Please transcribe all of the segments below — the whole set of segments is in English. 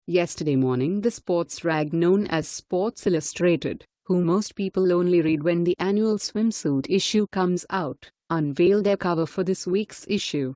Yesterday morning, the sports rag known as Sports Illustrated, who most people only read when the annual swimsuit issue comes out, unveiled their cover for this week's issue.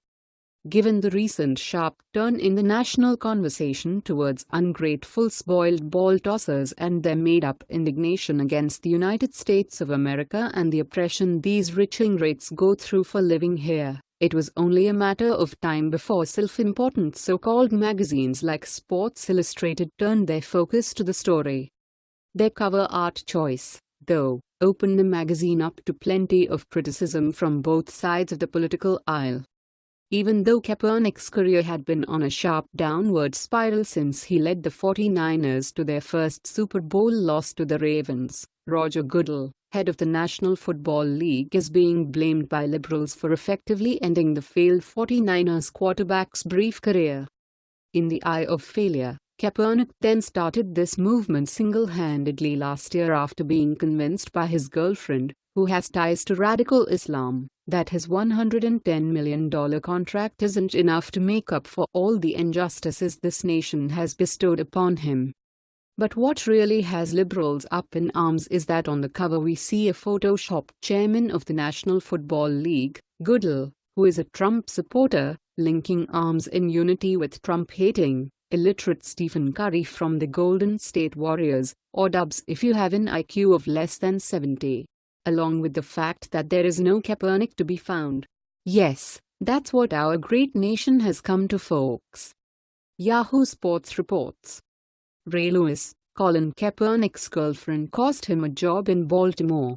Given the recent sharp turn in the national conversation towards ungrateful spoiled ball tossers and their made-up indignation against the United States of America and the oppression these rich ingrates go through for living here, it was only a matter of time before self-important so-called magazines like Sports Illustrated turned their focus to the story. Their cover art choice, though, opened the magazine up to plenty of criticism from both sides of the political aisle. Even though Kaepernick's career had been on a sharp downward spiral since he led the 49ers to their first Super Bowl loss to the Ravens, Roger Goodell, head of the National Football League, is being blamed by liberals for effectively ending the failed 49ers quarterback's brief career. In the eye of failure, Kaepernick then started this movement single-handedly last year after being convinced by his girlfriend, who has ties to radical Islam, that his $110 million contract isn't enough to make up for all the injustices this nation has bestowed upon him. But what really has liberals up in arms is that on the cover we see a photoshopped chairman of the National Football League, Goodell, who is a Trump supporter, linking arms in unity with Trump-hating, illiterate Stephen Curry from the Golden State Warriors, or Dubs if you have an IQ of less than 70. Along with the fact that there is no Kaepernick to be found. Yes, that's what our great nation has come to, folks. Yahoo Sports reports. Ray Lewis, Colin Kaepernick's girlfriend, cost him a job in Baltimore.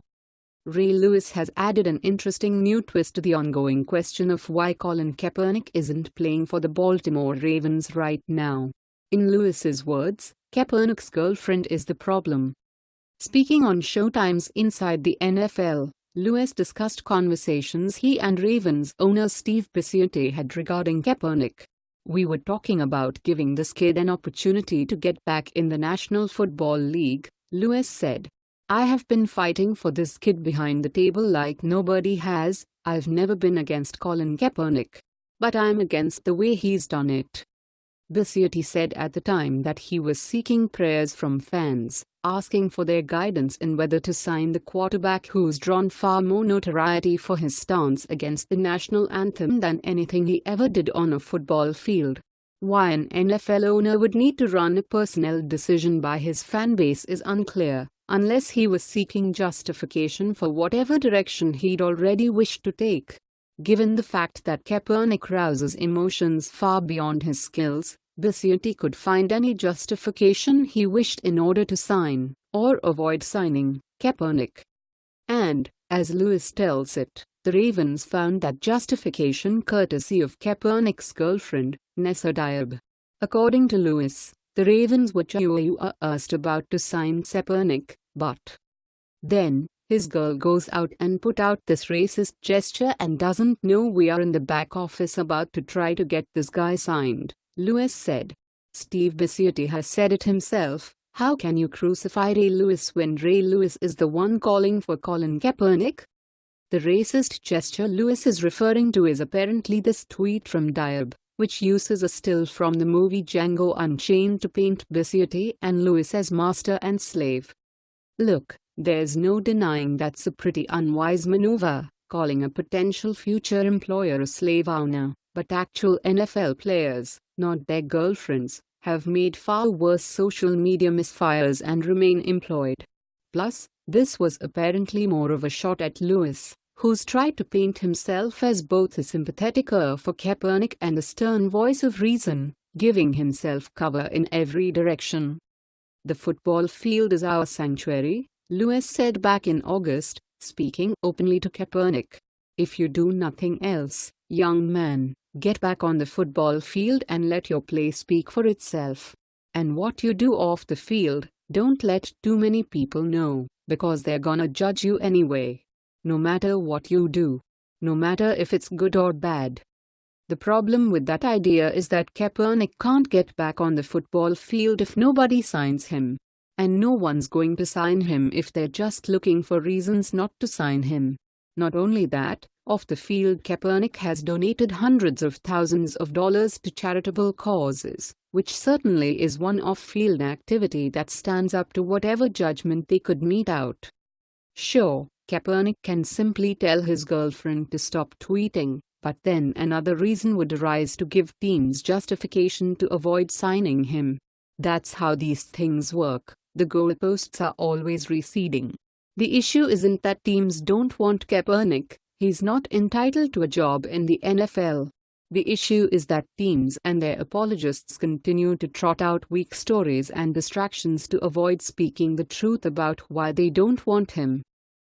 Ray Lewis has added an interesting new twist to the ongoing question of why Colin Kaepernick isn't playing for the Baltimore Ravens right now. In Lewis's words, Kaepernick's girlfriend is the problem. Speaking on Showtime's Inside the NFL, Lewis discussed conversations he and Ravens owner Steve Bisciotti had regarding Kaepernick. "We were talking about giving this kid an opportunity to get back in the National Football League," Lewis said. "I have been fighting for this kid behind the table like nobody has. I've never been against Colin Kaepernick. But I'm against the way he's done it." Bisciotti said at the time that he was seeking prayers from fans, asking for their guidance in whether to sign the quarterback who's drawn far more notoriety for his stance against the national anthem than anything he ever did on a football field. Why an NFL owner would need to run a personnel decision by his fanbase is unclear, unless he was seeking justification for whatever direction he'd already wished to take. Given the fact that Kaepernick rouses emotions far beyond his skills, Bisciotti could find any justification he wished in order to sign, or avoid signing, Kaepernick. And, as Lewis tells it, the Ravens found that justification courtesy of Kaepernick's girlfriend, Nessa Diab. According to Lewis, the Ravens were just about to sign Kaepernick, but then his girl goes out and put out this racist gesture and doesn't know we are in the back office about to try to get this guy signed, Lewis said. Steve Bisciotti has said it himself, how can you crucify Ray Lewis when Ray Lewis is the one calling for Colin Kaepernick? The racist gesture Lewis is referring to is apparently this tweet from Diab, which uses a still from the movie Django Unchained to paint Bisciotti and Lewis as master and slave. Look, there's no denying that's a pretty unwise maneuver, calling a potential future employer a slave owner, but actual NFL players, not their girlfriends, have made far worse social media misfires and remain employed. Plus, this was apparently more of a shot at Lewis, who's tried to paint himself as both a sympatheticer for Kaepernick and a stern voice of reason, giving himself cover in every direction. "The football field is our sanctuary," Lewis said back in August, speaking openly to Kaepernick. "If you do nothing else, young man, get back on the football field and let your play speak for itself. And what you do off the field, don't let too many people know, because they're gonna judge you anyway. No matter what you do. No matter if it's good or bad." The problem with that idea is that Kaepernick can't get back on the football field if nobody signs him. And no one's going to sign him if they're just looking for reasons not to sign him. Not only that, off the field Kaepernick has donated hundreds of thousands of dollars to charitable causes, which certainly is one off-field activity that stands up to whatever judgment they could mete out. Sure, Kaepernick can simply tell his girlfriend to stop tweeting, but then another reason would arise to give teams justification to avoid signing him. That's how these things work. The goalposts are always receding. The issue isn't that teams don't want Kaepernick. He's not entitled to a job in the NFL. The issue is that teams and their apologists continue to trot out weak stories and distractions to avoid speaking the truth about why they don't want him.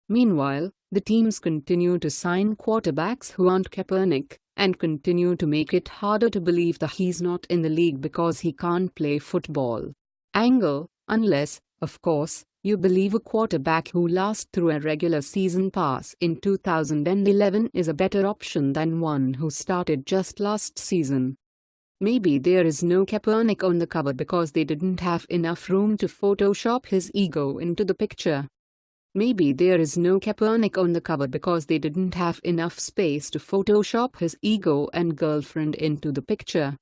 Meanwhile, the teams continue to sign quarterbacks who aren't Kaepernick, and continue to make it harder to believe that he's not in the league because he can't play football. Unless, of course, you believe a quarterback who lasts through a regular season pass in 2011 is a better option than one who started just last season. Maybe there is no Kaepernick on the cover because they didn't have enough room to Photoshop his ego into the picture. Maybe there is no Kaepernick on the cover because they didn't have enough space to Photoshop his ego and girlfriend into the picture.